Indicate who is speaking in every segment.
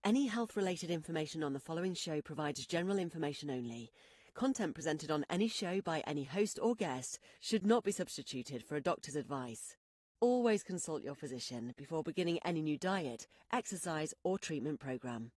Speaker 1: Any health-related information on the following show provides general information only. Content presented on any show by any host or guest should not be substituted for a doctor's advice. Always consult your physician before beginning any new diet, exercise, or treatment program.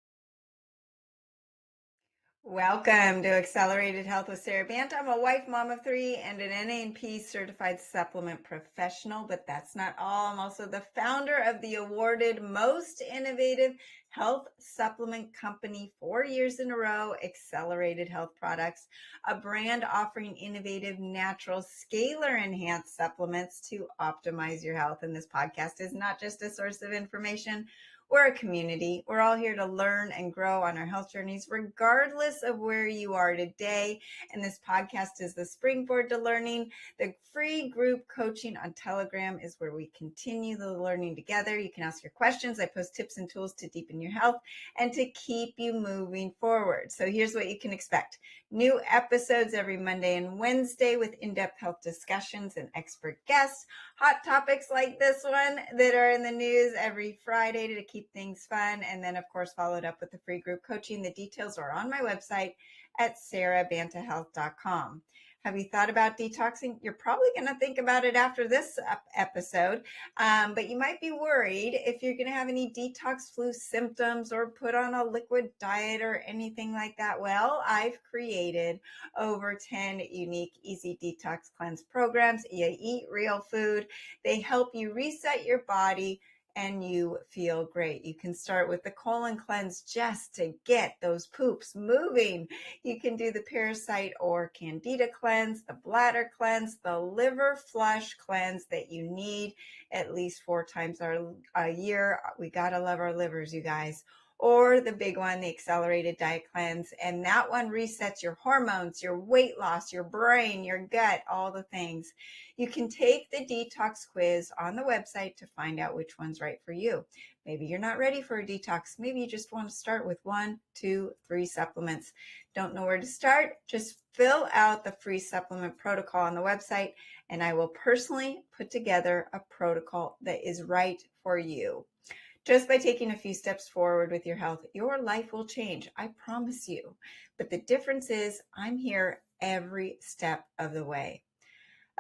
Speaker 2: Welcome to Accelerated Health with SaraBanta. I'm a wife, mom of 3, and an NA&P certified supplement professional, but that's not all. I'm also the founder of the awarded most innovative health supplement company 4 years in a row, Accelerated Health Products, a brand offering innovative, natural, scalar-enhanced supplements to optimize your health. And this podcast is not just a source of information. We're a community. We're all here to learn and grow on our health journeys, regardless of where you are today. And this podcast is the springboard to learning. The free group coaching on Telegram is where we continue the learning together. You can ask your questions. I post tips and tools to deepen your health and to keep you moving forward. So here's what you can expect. New episodes every Monday and Wednesday with in-depth health discussions and expert guests. Hot topics like this one that are in the news every Friday to keep things fun. And then, of course, followed up with the free group coaching. The details are on my website at SaraBantaHealth.com. Have you thought about detoxing? You're probably going to think about it after this episode, but you might be worried if you're going to have any detox flu symptoms or put on a liquid diet or anything like that. Well, I've created over 10 unique easy detox cleanse programs. You eat real food. They help you reset your body and you feel great. You can start with the colon cleanse just to get those poops moving. You can do the parasite or candida cleanse, the bladder cleanse, the liver flush cleanse that you need at least 4 times a year. We gotta love our livers, you guys. Or the big one, the accelerated diet cleanse. And that one resets your hormones, your weight loss, your brain, your gut, all the things. You can take the detox quiz on the website to find out which one's right for you. Maybe you're not ready for a detox. Maybe you just want to start with 1, 2, 3 supplements. Don't know where to start? Just fill out the free supplement protocol on the website, and I will personally put together a protocol that is right for you. Just by taking a few steps forward with your health, your life will change. I promise you. But the difference is I'm here every step of the way.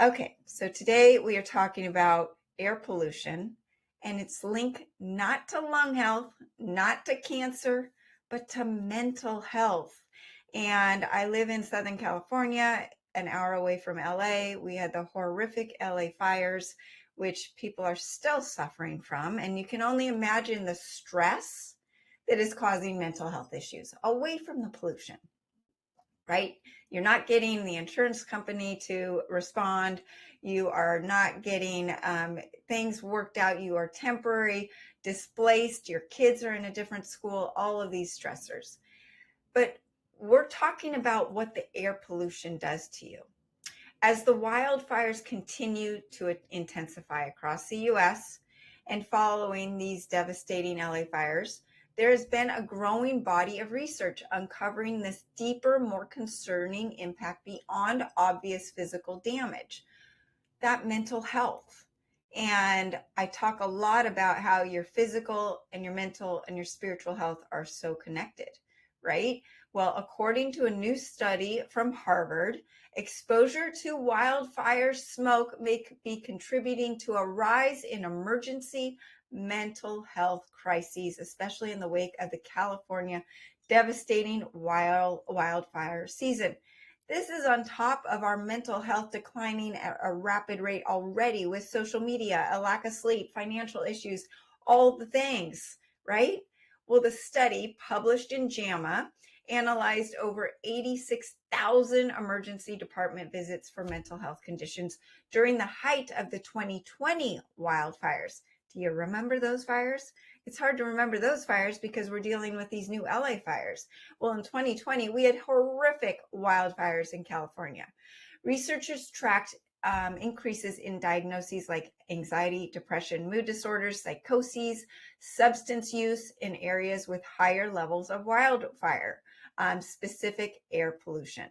Speaker 2: Okay, so today we are talking about air pollution and its link not to lung health, not to cancer, but to mental health. And I live in Southern California, an hour away from LA. We had the horrific LA fires, which people are still suffering from. And you can only imagine the stress that is causing mental health issues away from the pollution, right? You're not getting the insurance company to respond. You are not getting things worked out. You are temporary, displaced. Your kids are in a different school, all of these stressors. But we're talking about what the air pollution does to you. As the wildfires continue to intensify across the U.S. and following these devastating LA fires, there has been a growing body of research uncovering this deeper, more concerning impact beyond obvious physical damage, that mental health. And I talk a lot about how your physical and your mental and your spiritual health are so connected, right? Well, according to a new study from Harvard, exposure to wildfire smoke may be contributing to a rise in emergency mental health crises, especially in the wake of the California devastating wildfire season. This is on top of our mental health declining at a rapid rate already with social media, a lack of sleep, financial issues, all the things, right? Well, the study published in JAMA analyzed over 86,000 emergency department visits for mental health conditions during the height of the 2020 wildfires. Do you remember those fires? It's hard to remember those fires because we're dealing with these new LA fires. Well, in 2020, we had horrific wildfires in California. Researchers tracked increases in diagnoses like anxiety, depression, mood disorders, psychoses, substance use in areas with higher levels of wildfire, specific air pollution.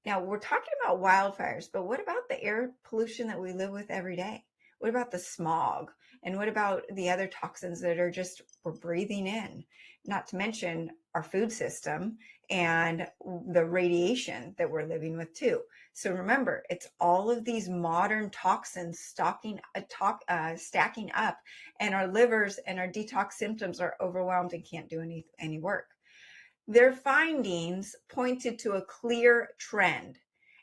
Speaker 2: Now, we're talking about wildfires, but what about the air pollution that we live with every day? What about the smog? And what about the other toxins that are just we're breathing in? Not to mention our food system and the radiation that we're living with too. So remember, it's all of these modern toxins stacking up, and our livers and our detox symptoms are overwhelmed and can't do any work. Their findings pointed to a clear trend.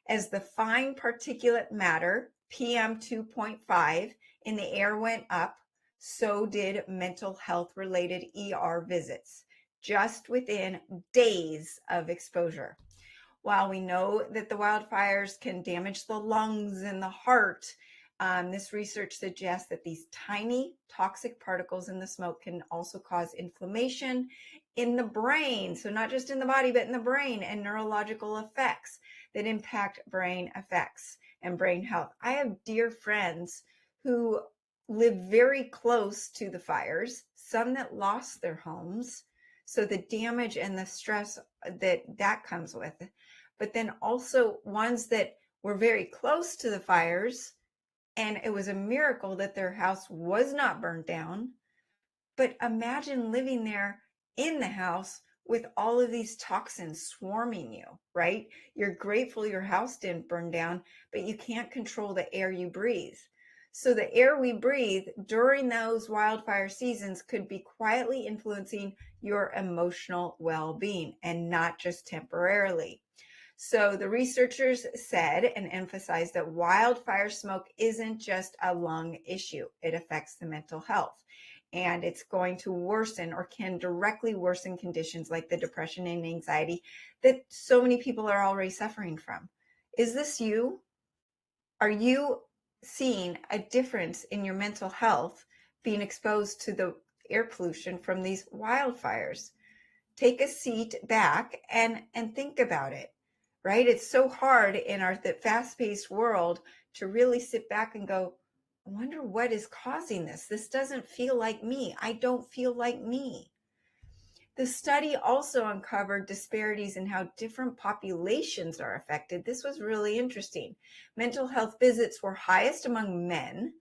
Speaker 2: As the fine particulate matter, PM 2.5, in the air went up, so did mental health related ER visits, just within days of exposure. While we know that the wildfires can damage the lungs and the heart, this research suggests that these tiny toxic particles in the smoke can also cause inflammation in the brain. So not just in the body, but in the brain, and neurological effects that impact brain effects and brain health. I have dear friends who live very close to the fires, some that lost their homes. So the damage and the stress that comes with it, but then also ones that were very close to the fires, and it was a miracle that their house was not burnt down. But imagine living there in the house with all of these toxins swarming you, right? You're grateful your house didn't burn down, but you can't control the air you breathe. So the air we breathe during those wildfire seasons could be quietly influencing your emotional well-being, and not just temporarily. So the researchers said and emphasized that wildfire smoke isn't just a lung issue. It affects the mental health, and it's going to worsen or can directly worsen conditions like the depression and anxiety that so many people are already suffering from. Is this you? Are you seeing a difference in your mental health being exposed to the air pollution from these wildfires? Take a seat back and think about it, right? It's so hard in our fast-paced world to really sit back and go, I wonder what is causing this. This doesn't feel like me. I don't feel like me. The study also uncovered disparities in how different populations are affected. This was really interesting. Mental health visits were highest among men,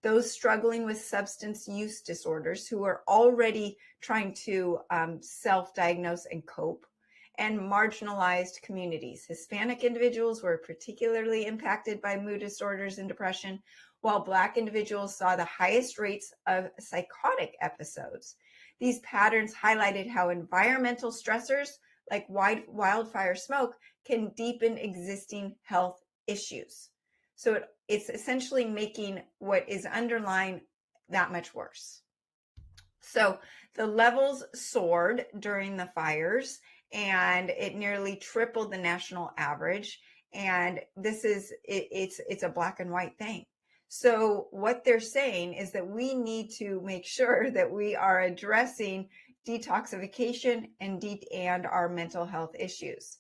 Speaker 2: those struggling with substance use disorders who are already trying to self-diagnose and cope, and marginalized communities. Hispanic individuals were particularly impacted by mood disorders and depression, while Black individuals saw the highest rates of psychotic episodes. These patterns highlighted how environmental stressors like wildfire smoke can deepen existing health issues. So it's essentially making what is underlying that much worse. So the levels soared during the fires, and it nearly tripled the national average. And it's a black and white thing. So what they're saying is that we need to make sure that we are addressing detoxification and our mental health issues.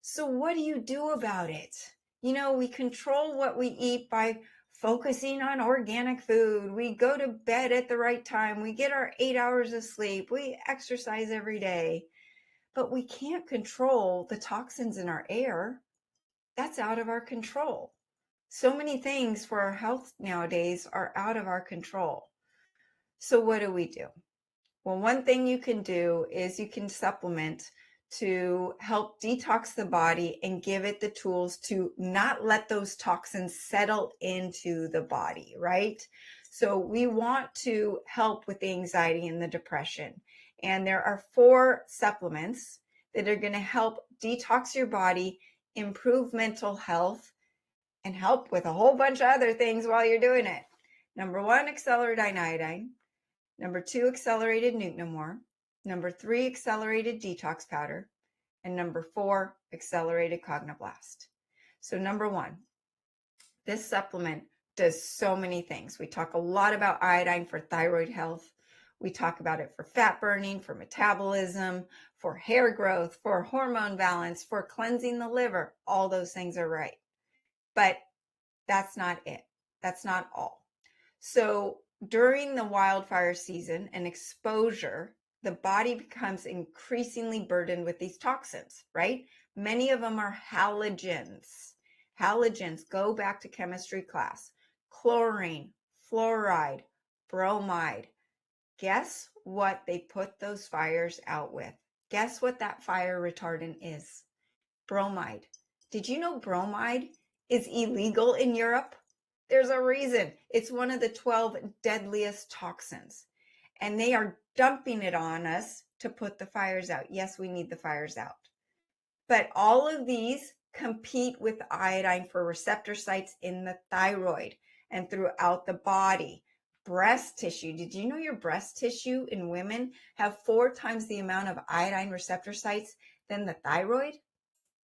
Speaker 2: So what do you do about it? You know, we control what we eat by focusing on organic food. We go to bed at the right time. We get our 8 hours of sleep. We exercise every day. But we can't control the toxins in our air. That's out of our control. So many things for our health nowadays are out of our control. So what do we do? Well, one thing you can do is you can supplement to help detox the body and give it the tools to not let those toxins settle into the body, right? So we want to help with the anxiety and the depression. And there are 4 supplements that are going to help detox your body, improve mental health, and help with a whole bunch of other things while you're doing it. Number 1, accelerated iodine. Number 2, accelerated Nucleomore. Number 3, accelerated detox powder. And number 4, accelerated Cognoblast. So number 1, this supplement does so many things. We talk a lot about iodine for thyroid health. We talk about it for fat burning, for metabolism, for hair growth, for hormone balance, for cleansing the liver. All those things are right. But that's not it. That's not all. So during the wildfire season and exposure, the body becomes increasingly burdened with these toxins, right? Many of them are halogens. Halogens, go back to chemistry class. Chlorine, fluoride, bromide. Guess what they put those fires out with? Guess what that fire retardant is? Bromide. Did you know bromide is illegal in Europe? There's a reason. It's one of the 12 deadliest toxins. And they are dumping it on us to put the fires out. Yes, we need the fires out. But all of these compete with iodine for receptor sites in the thyroid and throughout the body. Breast tissue. Did you know your breast tissue in women have 4 times the amount of iodine receptor sites than the thyroid?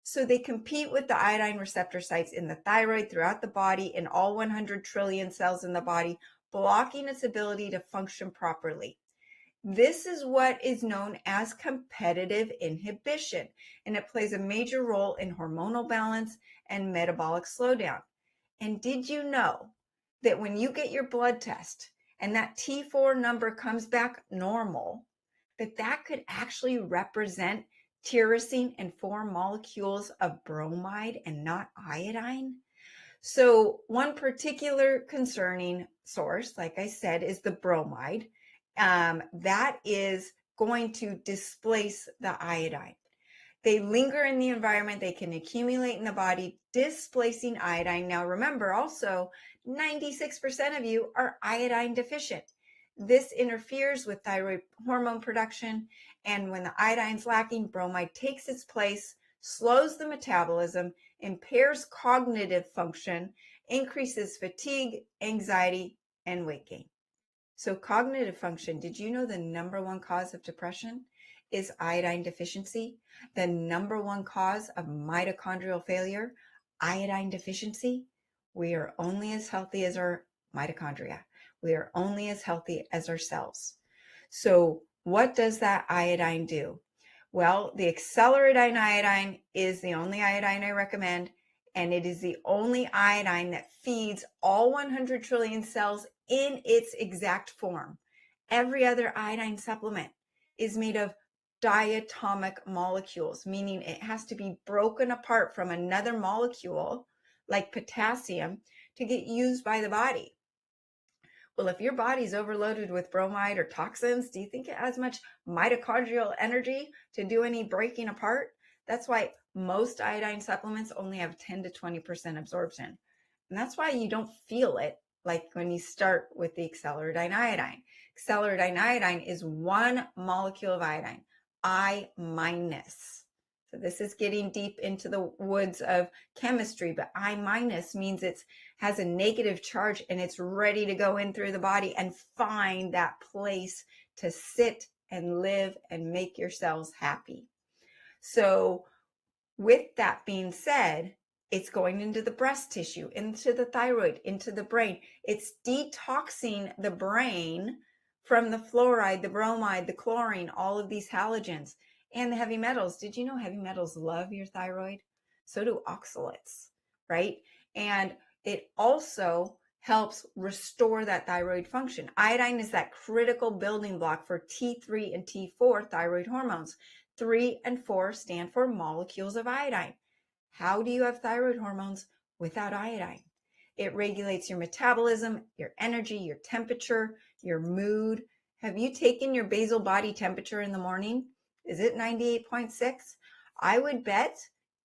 Speaker 2: So they compete with the iodine receptor sites in the thyroid throughout the body in all 100 trillion cells in the body, blocking its ability to function properly. This is what is known as competitive inhibition, and it plays a major role in hormonal balance and metabolic slowdown. And did you know that when you get your blood test and that T4 number comes back normal, that could actually represent tyrosine and 4 molecules of bromide and not iodine? So one particular concerning source, like I said, is the bromide. That is going to displace the iodine. They linger in the environment, they can accumulate in the body, displacing iodine. Now remember also, 96% of you are iodine deficient. This interferes with thyroid hormone production, and when the iodine's lacking, bromide takes its place, slows the metabolism, impairs cognitive function, increases fatigue, anxiety, and weight gain. So cognitive function, did you know the number one cause of depression is iodine deficiency? The number one cause of mitochondrial failure, iodine deficiency? We are only as healthy as our mitochondria. We are only as healthy as our cells. So what does that iodine do? Well, the accelerating iodine is the only iodine I recommend, and it is the only iodine that feeds all 100 trillion cells in its exact form. Every other iodine supplement is made of diatomic molecules, meaning it has to be broken apart from another molecule, like potassium, to get used by the body. Well, if your body's overloaded with bromide or toxins, do you think it has much mitochondrial energy to do any breaking apart? That's why most iodine supplements only have 10 to 20% absorption. And that's why you don't feel it like when you start with the accelerating iodine. Accelerating iodine is 1 molecule of iodine, I minus. So this is getting deep into the woods of chemistry, but I minus means it has a negative charge and it's ready to go in through the body and find that place to sit and live and make your cells happy. So with that being said, it's going into the breast tissue, into the thyroid, into the brain. It's detoxing the brain from the fluoride, the bromide, the chlorine, all of these halogens and the heavy metals. Did you know heavy metals love your thyroid? So do oxalates, right? And it also helps restore that thyroid function. Iodine is that critical building block for T3 and T4 thyroid hormones. 3 and 4 stand for molecules of iodine. How do you have thyroid hormones without iodine? It regulates your metabolism, your energy, your temperature, your mood. Have you taken your basal body temperature in the morning? Is it 98.6? I would bet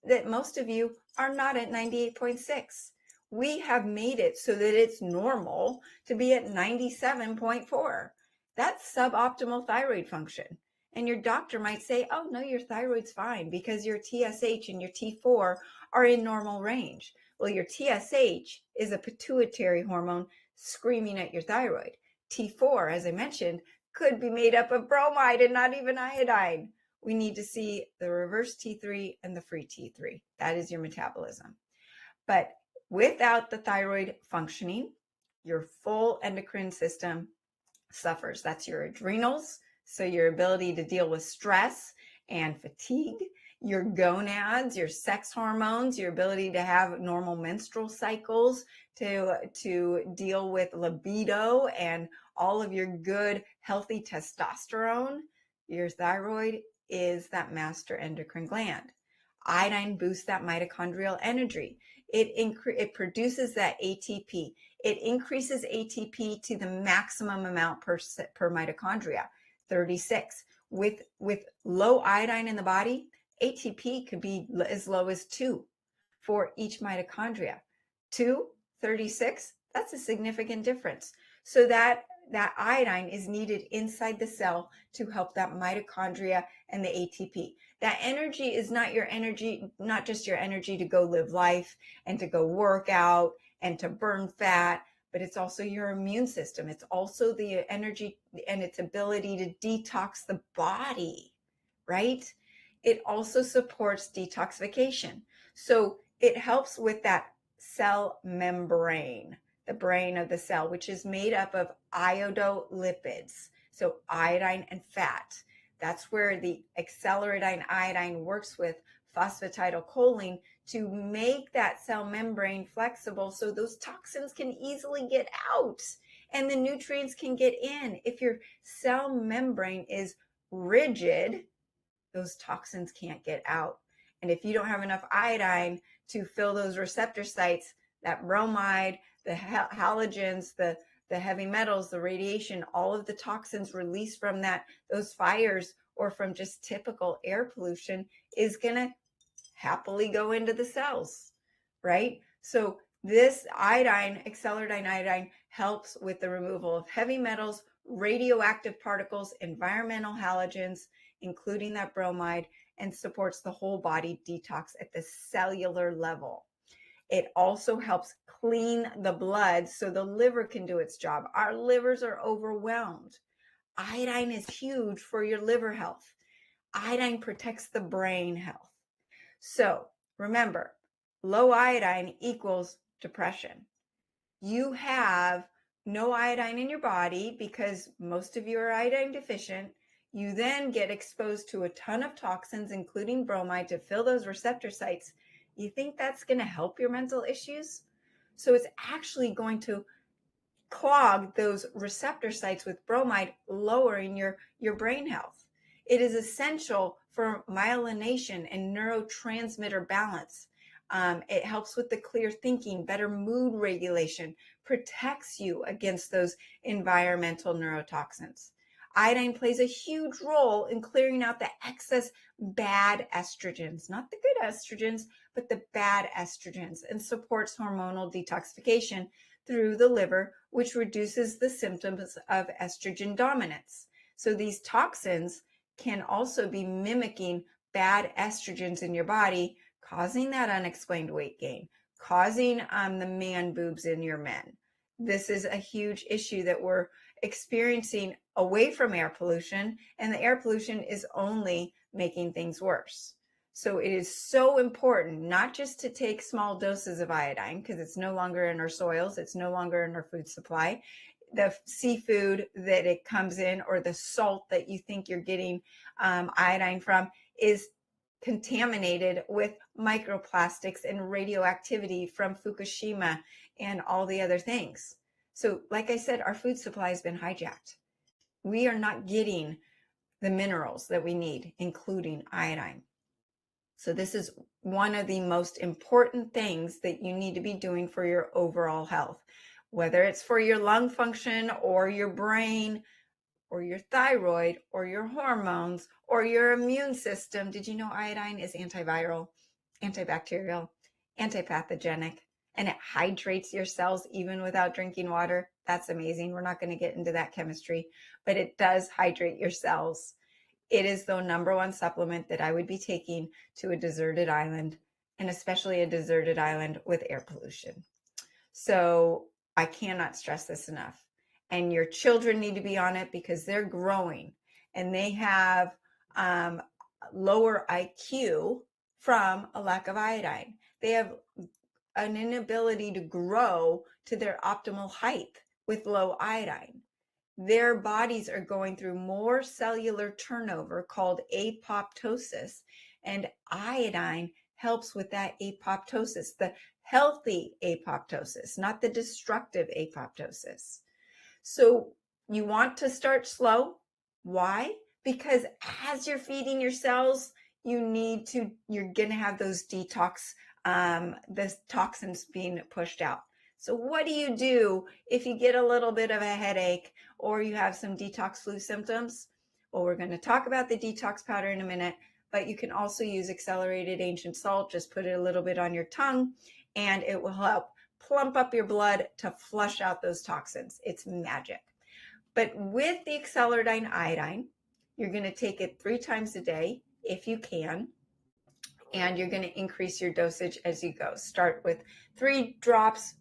Speaker 2: that most of you are not at 98.6. We have made it so that it's normal to be at 97.4. That's suboptimal thyroid function. And your doctor might say, oh, no, your thyroid's fine because your TSH and your T4 are in normal range. Well, your TSH is a pituitary hormone screaming at your thyroid. T4, as I mentioned, could be made up of bromide and not even iodine. We need to see the reverse T3 and the free T3. That is your metabolism. But without the thyroid functioning, your full endocrine system suffers. That's your adrenals, so your ability to deal with stress and fatigue, your gonads, your sex hormones, your ability to have normal menstrual cycles, to deal with libido and all of your good, healthy testosterone. Your thyroid is that master endocrine gland. Iodine boosts that mitochondrial energy. It produces that ATP. It increases ATP to the maximum amount per mitochondria, 36. With low iodine in the body, ATP could be as low as 2 for each mitochondria. 2, 36, that's a significant difference. So that iodine is needed inside the cell to help that mitochondria and the ATP. That energy is not your energy, not just your energy to go live life and to go work out and to burn fat, but it's also your immune system. It's also the energy and its ability to detox the body, right? It also supports detoxification. So it helps with that cell membrane, the brain of the cell, which is made up of iodolipids, so iodine and fat. That's where the accelerating iodine works with phosphatidylcholine to make that cell membrane flexible so those toxins can easily get out and the nutrients can get in. If your cell membrane is rigid, those toxins can't get out. And if you don't have enough iodine to fill those receptor sites, that bromide, the halogens, the heavy metals, the radiation, all of the toxins released from those fires or from just typical air pollution is going to happily go into the cells, right? So this iodine, accelerating iodine, helps with the removal of heavy metals, radioactive particles, environmental halogens, including that bromide, and supports the whole body detox at the cellular level. It also helps clean the blood so the liver can do its job. Our livers are overwhelmed. Iodine is huge for your liver health. Iodine protects the brain health. So remember, low iodine equals depression. You have no iodine in your body because most of you are iodine deficient. You then get exposed to a ton of toxins, including bromide, to fill those receptor sites. You think that's going to help your mental issues? So it's actually going to clog those receptor sites with bromide, lowering your brain health. It is essential for myelination and neurotransmitter balance. It helps with the clear thinking, better mood regulation, protects you against those environmental neurotoxins. Iodine plays a huge role in clearing out the excess bad estrogens, not the good estrogens, but the bad estrogens, and supports hormonal detoxification through the liver, which reduces the symptoms of estrogen dominance. So these toxins can also be mimicking bad estrogens in your body, causing that unexplained weight gain, causing the man boobs in your men. This is a huge issue that we're experiencing away from air pollution, and the air pollution is only making things worse. So it is so important not just to take small doses of iodine, because it's no longer in our soils, it's no longer in our food supply. The seafood that it comes in, or the salt that you think you're getting iodine from, is contaminated with microplastics and radioactivity from Fukushima and all the other things. So like I said, our food supply has been hijacked. We are not getting the minerals that we need, including iodine. So this is one of the most important things that you need to be doing for your overall health, whether it's for your lung function or your brain or your thyroid or your hormones or your immune system. Did you know iodine is antiviral, antibacterial, antipathogenic, and it hydrates your cells even without drinking water? That's amazing. We're not going to get into that chemistry, but it does hydrate your cells. It is the number one supplement that I would be taking to a deserted island, and especially a deserted island with air pollution. So I cannot stress this enough. And your children need to be on it because they're growing and they have lower IQ from a lack of iodine. They have an inability to grow to their optimal height with low iodine. Their bodies are going through more cellular turnover called apoptosis, and iodine helps with that apoptosis, the healthy apoptosis, not the destructive apoptosis. So you want to start slow. Why? Because as you're feeding your cells, you're going to have those detox, the toxins being pushed out. So what do you do if you get a little bit of a headache or you have some detox flu symptoms? Well, we're going to talk about the detox powder in a minute, but you can also use accelerated ancient salt. Just put it a little bit on your tongue and it will help plump up your blood to flush out those toxins. It's magic. But with the accelerated iodine, you're going to take it 3 times a day if you can, and you're going to increase your dosage as you go. Start with 3 drops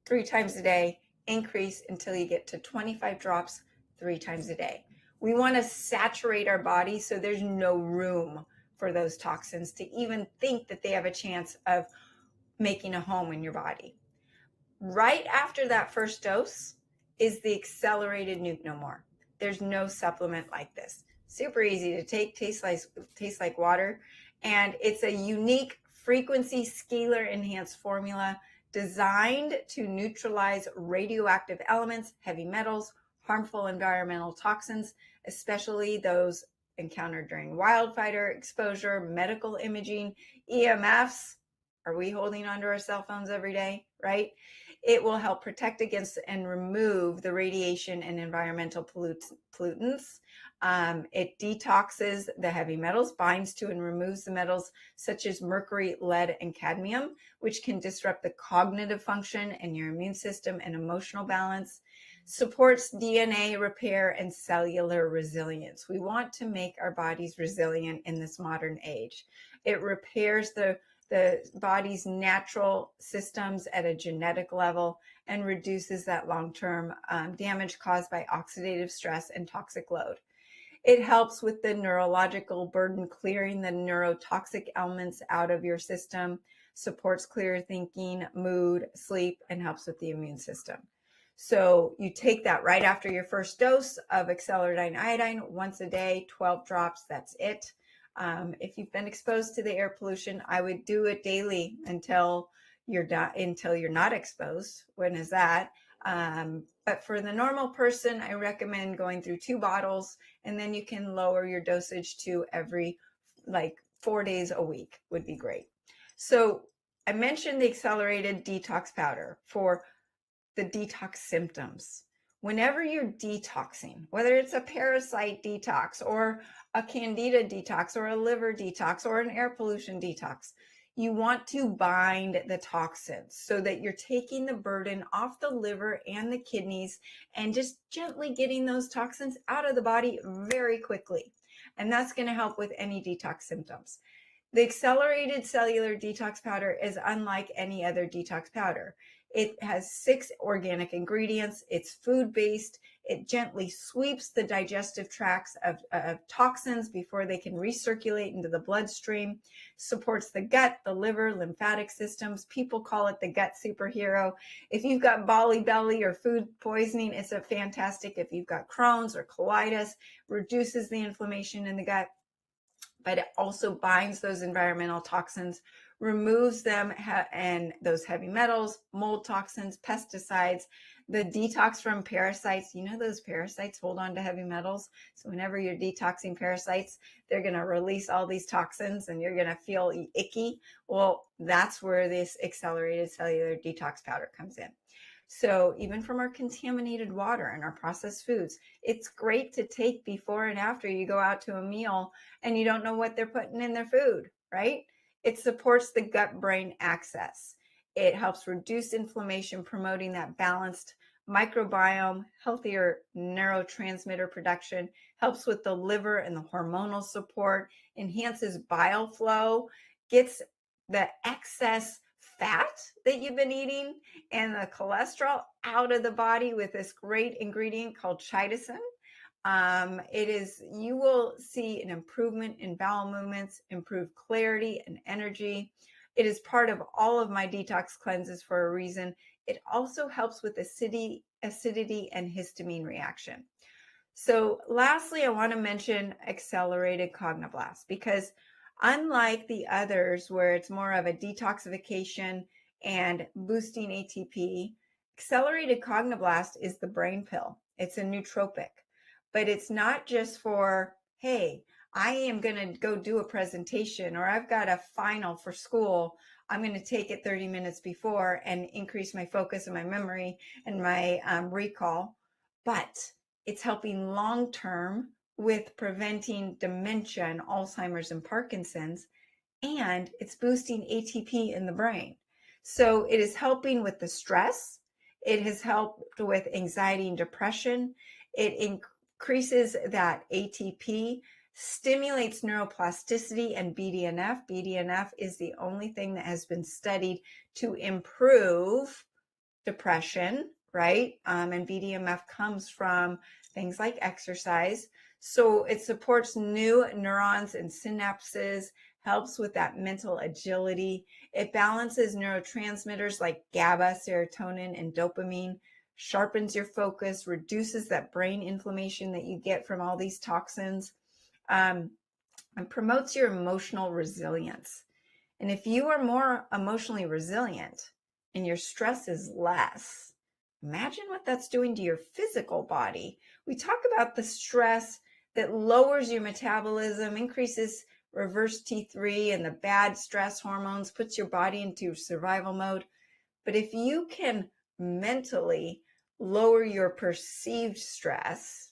Speaker 2: 3 times a day, increase until you get to 25 drops 3 times a day. We want to saturate our body so there's no room for those toxins to even think that they have a chance of making a home in your body. Right after that first dose is the accelerated Nuke No More. There's no supplement like this. Super easy to take, tastes like water, and it's a unique frequency scalar enhanced formula designed to neutralize radioactive elements, heavy metals, harmful environmental toxins, especially those encountered during wildfire exposure, medical imaging, EMFs. Are we holding onto our cell phones every day, right? It will help protect against and remove the radiation and environmental pollutants. It detoxes the heavy metals, binds to and removes the metals such as mercury, lead, and cadmium, which can disrupt the cognitive function and your immune system and emotional balance. Supports DNA repair and cellular resilience. We want to make our bodies resilient in this modern age. It repairs the body's natural systems at a genetic level and reduces that long-term damage caused by oxidative stress and toxic load. It helps with the neurological burden, clearing the neurotoxic elements out of your system, supports clear thinking, mood, sleep, and helps with the immune system. So you take that right after your first dose of accelerated iodine, once a day, 12 drops, that's it. If you've been exposed to the air pollution, I would do it daily until you're not exposed. When is that? But for the normal person, I recommend going through 2 bottles, and then you can lower your dosage to every 4 days a week would be great. So I mentioned the accelerated detox powder for the detox symptoms. Whenever you're detoxing, whether it's a parasite detox or a candida detox or a liver detox or an air pollution detox, you want to bind the toxins so that you're taking the burden off the liver and the kidneys and just gently getting those toxins out of the body very quickly. And that's going to help with any detox symptoms. The accelerated cellular detox powder is unlike any other detox powder. It has 6 organic ingredients. It's food-based. It gently sweeps the digestive tracts of toxins before they can recirculate into the bloodstream, supports the gut, the liver, lymphatic systems. People call it the gut superhero. If you've got Bali belly or food poisoning, it's a fantastic. If you've got Crohn's or colitis, reduces the inflammation in the gut, but it also binds those environmental toxins, removes them and those heavy metals, mold toxins, pesticides, the detox from parasites. You know, those parasites hold on to heavy metals. So whenever you're detoxing parasites, they're going to release all these toxins and you're going to feel icky. Well, that's where this accelerated cellular detox powder comes in. So even from our contaminated water and our processed foods, it's great to take before and after you go out to a meal and you don't know what they're putting in their food, right? It supports the gut-brain axis. It helps reduce inflammation, promoting that balanced microbiome, healthier neurotransmitter production, helps with the liver and the hormonal support, enhances bile flow, gets the excess fat that you've been eating and the cholesterol out of the body with this great ingredient called chitosan. You will see an improvement in bowel movements, improved clarity and energy. It is part of all of my detox cleanses for a reason. It also helps with acidity and histamine reaction. So lastly, I want to mention accelerated cognoblast, because unlike the others where it's more of a detoxification and boosting ATP, accelerated cognoblast is the brain pill. It's a nootropic, but it's not just for, hey, I am going to go do a presentation, or I've got a final for school. I'm going to take it 30 minutes before and increase my focus and my memory and my recall. But it's helping long-term with preventing dementia and Alzheimer's and Parkinson's, and it's boosting ATP in the brain. So it is helping with the stress. It has helped with anxiety and depression. It increases that ATP, stimulates neuroplasticity and BDNF. BDNF is the only thing that has been studied to improve depression, right? And BDNF comes from things like exercise. So it supports new neurons and synapses, helps with that mental agility. It balances neurotransmitters like GABA, serotonin, and dopamine, sharpens your focus, reduces that brain inflammation that you get from all these toxins, and promotes your emotional resilience. And if you are more emotionally resilient and your stress is less, imagine what that's doing to your physical body. We talk about the stress that lowers your metabolism, increases reverse T3 and the bad stress hormones, puts your body into survival mode. But if you can mentally lower your perceived stress,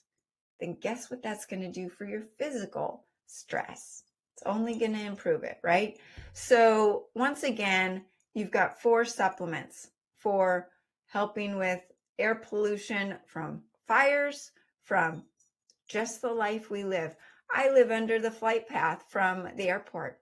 Speaker 2: then guess what that's going to do for your physical stress? It's only going to improve it, right? So once again, you've got 4 supplements for helping with air pollution from fires, from just the life we live. I live under the flight path from the airport.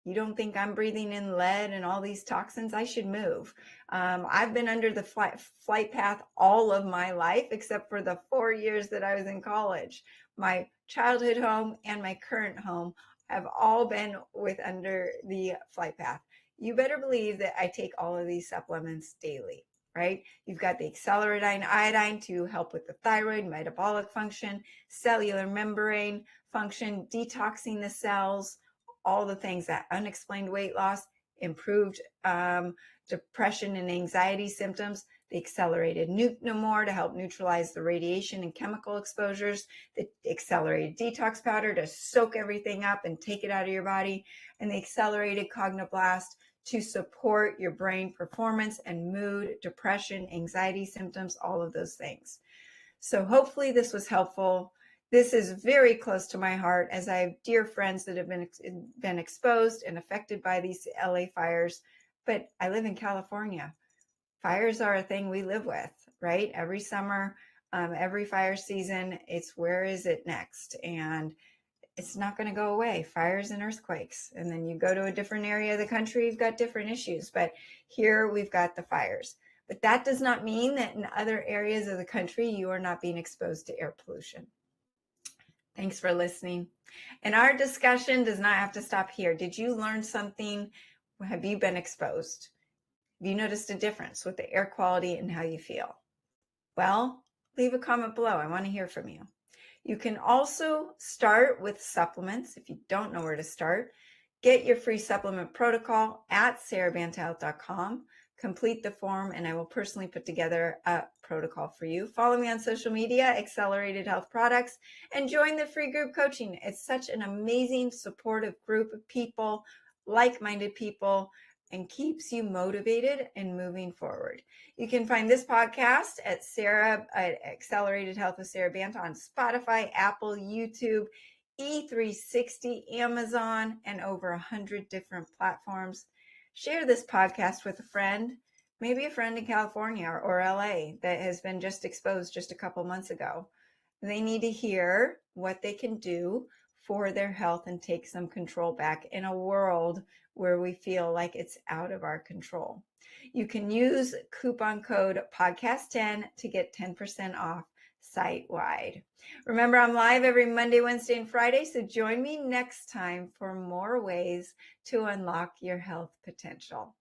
Speaker 2: You don't think I'm breathing in lead and all these toxins? I should move. I've been under the flight path all of my life, except for the 4 years that I was in college. My childhood home and my current home have all been with under the flight path. You better believe that I take all of these supplements daily, right? You've got the accelerated iodine to help with the thyroid, metabolic function, cellular membrane function, detoxing the cells, all the things, that unexplained weight loss, improved depression and anxiety symptoms, the accelerated Nucnomore to help neutralize the radiation and chemical exposures, the accelerated detox powder to soak everything up and take it out of your body, and the accelerated Cognoblast to support your brain performance and mood, depression, anxiety symptoms, all of those things. So hopefully this was helpful. This is very close to my heart, as I have dear friends that have been exposed and affected by these LA fires. But I live in California. Fires are a thing we live with, right? Every summer, every fire season, it's where is it next? And it's not going to go away. Fires and earthquakes. And then you go to a different area of the country, you've got different issues. But here we've got the fires. But that does not mean that in other areas of the country, you are not being exposed to air pollution. Thanks for listening. And our discussion does not have to stop here. Did you learn something? Have you been exposed? Have you noticed a difference with the air quality and how you feel? Well, leave a comment below. I want to hear from you. You can also start with supplements if you don't know where to start. Get your free supplement protocol at SaraBanta.com. Complete the form, and I will personally put together a protocol for you. Follow me on social media, Accelerated Health Products, and join the free group coaching. It's such an amazing, supportive group of people, like-minded people, and keeps you motivated and moving forward. You can find this podcast at Accelerated Health with SaraBanta on Spotify, Apple, YouTube, E360, Amazon, and over 100 different platforms. Share this podcast with a friend, maybe a friend in California or LA that has been just exposed just a couple months ago. They need to hear what they can do for their health and take some control back in a world where we feel like it's out of our control. You can use coupon code podcast10 to get 10% off site-wide. Remember, I'm live every Monday, Wednesday, and Friday, so join me next time for more ways to unlock your health potential.